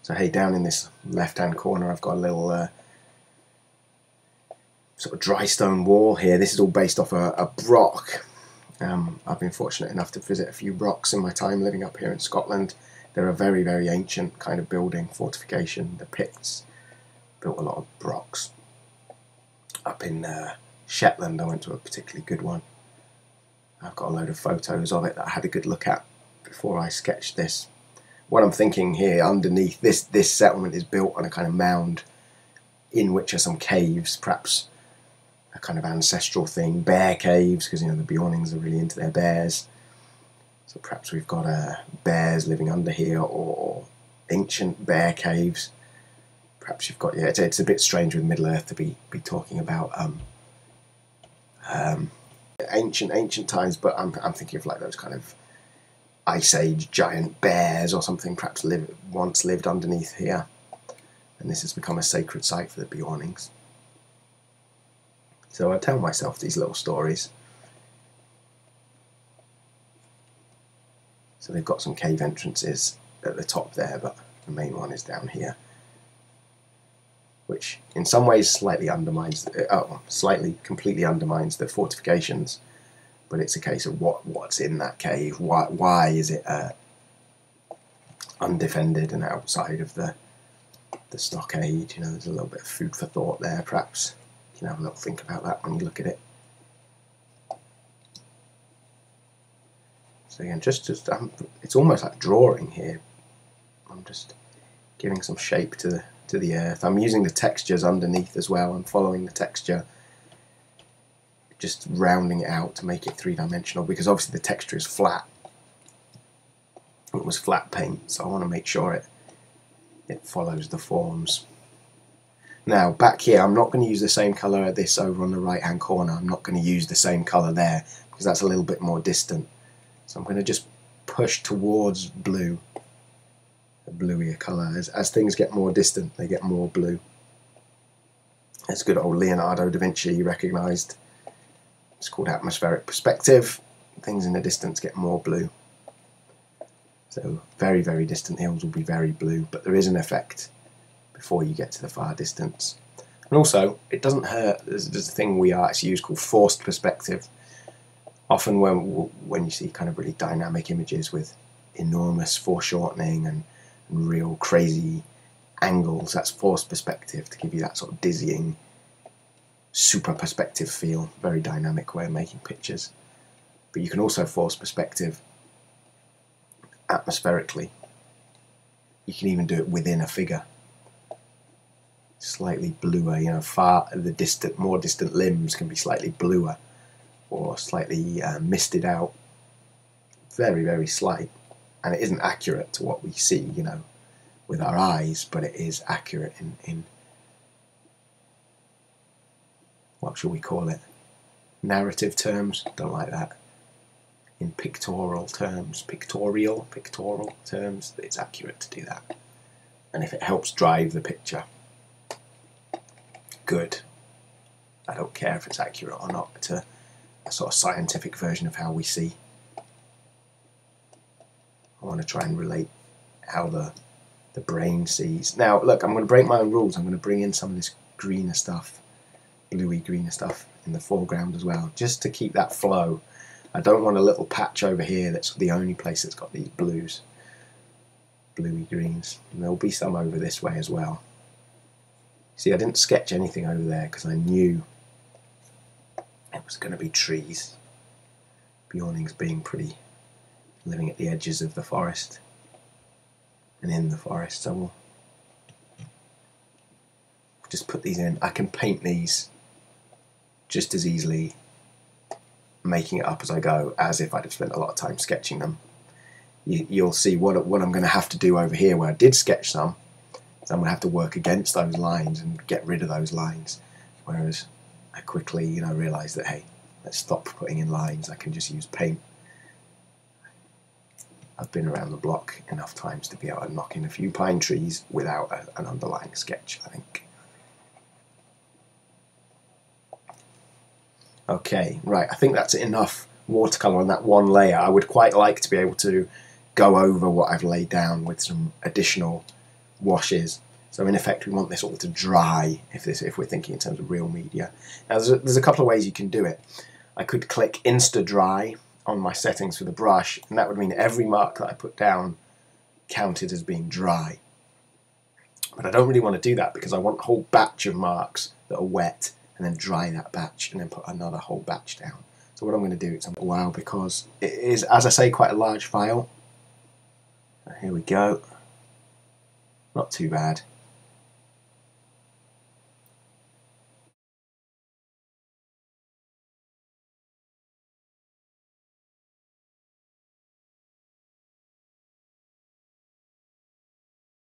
So hey, down in this left-hand corner I've got a little sort of dry stone wall here. This is all based off a broch. I've been fortunate enough to visit a few brochs in my time living up here in Scotland. They're a very, very ancient kind of building, fortification. The Picts built a lot of brochs. Up in Shetland I went to a particularly good one. I've got a load of photos of it that I had a good look at before I sketched this. What I'm thinking here, underneath this settlement is built on a kind of mound in which are some caves, perhaps a kind of ancestral thing, bear caves, because you know the Beornings are really into their bears. So perhaps we've got bears living under here, or ancient bear caves. Perhaps you've got, yeah, it's a bit strange with Middle Earth to be talking about ancient times, but I'm thinking of like those kind of Ice Age giant bears or something, perhaps once lived underneath here, and this has become a sacred site for the Beornings. So I tell myself these little stories. So they've got some cave entrances at the top there, but the main one is down here, which in some ways slightly completely undermines the fortifications. But it's a case of what's in that cave. Why is it undefended and outside of the stockade? You know, there's a little bit of food for thought there. Perhaps you can have a little think about that when you look at it. So again, it's almost like drawing here. I'm just giving some shape to the earth. I'm using the textures underneath as well. I'm following the texture, just rounding it out to make it three-dimensional, because obviously the texture is flat. It was flat paint, so I want to make sure it follows the forms. Now back here, I'm not going to use the same colour as this over on the right hand corner. I'm not going to use the same colour there because that's a little bit more distant. So I'm going to just push towards blue, a bluier colour. As things get more distant, they get more blue. That's good old Leonardo da Vinci recognised. It's called atmospheric perspective. Things in the distance get more blue. So very, very distant hills will be very blue, but there is an effect before you get to the far distance. And also, it doesn't hurt. There's a thing we artists use called forced perspective. Often when you see kind of really dynamic images with enormous foreshortening and real crazy angles, that's forced perspective to give you that sort of dizzying, super perspective feel, very dynamic way of making pictures. But you can also force perspective atmospherically. You can even do it within a figure. Slightly bluer, you know, more distant limbs can be slightly bluer or slightly misted out. Very, very slight. And it isn't accurate to what we see, you know, with our eyes, but it is accurate in what shall we call it? Narrative terms? Don't like that. In pictorial terms, pictorial terms, it's accurate to do that. And if it helps drive the picture, good. I don't care if it's accurate or not. It's a sort of scientific version of how we see. I want to try and relate how the brain sees. Now, look, I'm going to break my own rules. I'm going to bring in some of this greener stuff, bluey greener stuff in the foreground as well, just to keep that flow. I don't want a little patch over here that's the only place that's got these blues, bluey greens. And there'll be some over this way as well. See, I didn't sketch anything over there because I knew it was going to be trees. Beornings being pretty, living at the edges of the forest and in the forest, so we'll just put these in. I can paint these just as easily, making it up as I go, as if I'd have spent a lot of time sketching them. You'll see what I'm going to have to do over here where I did sketch some. So I'm going to have to work against those lines and get rid of those lines. Whereas I quickly, you know, realised that, hey, let's stop putting in lines. I can just use paint. I've been around the block enough times to be able to knock in a few pine trees without an underlying sketch, I think. Okay, right, I think that's enough watercolour on that one layer. I would quite like to be able to go over what I've laid down with some additional washes. So in effect, we want this all to dry if we're thinking in terms of real media. Now there's a couple of ways you can do it. I could click Insta Dry on my settings for the brush, and that would mean every mark that I put down counted as being dry. But I don't really want to do that because I want a whole batch of marks that are wet and then dry that batch and then put another whole batch down. So what I'm going to do is a while, because it is, as I say, quite a large file. Here we go. Not too bad.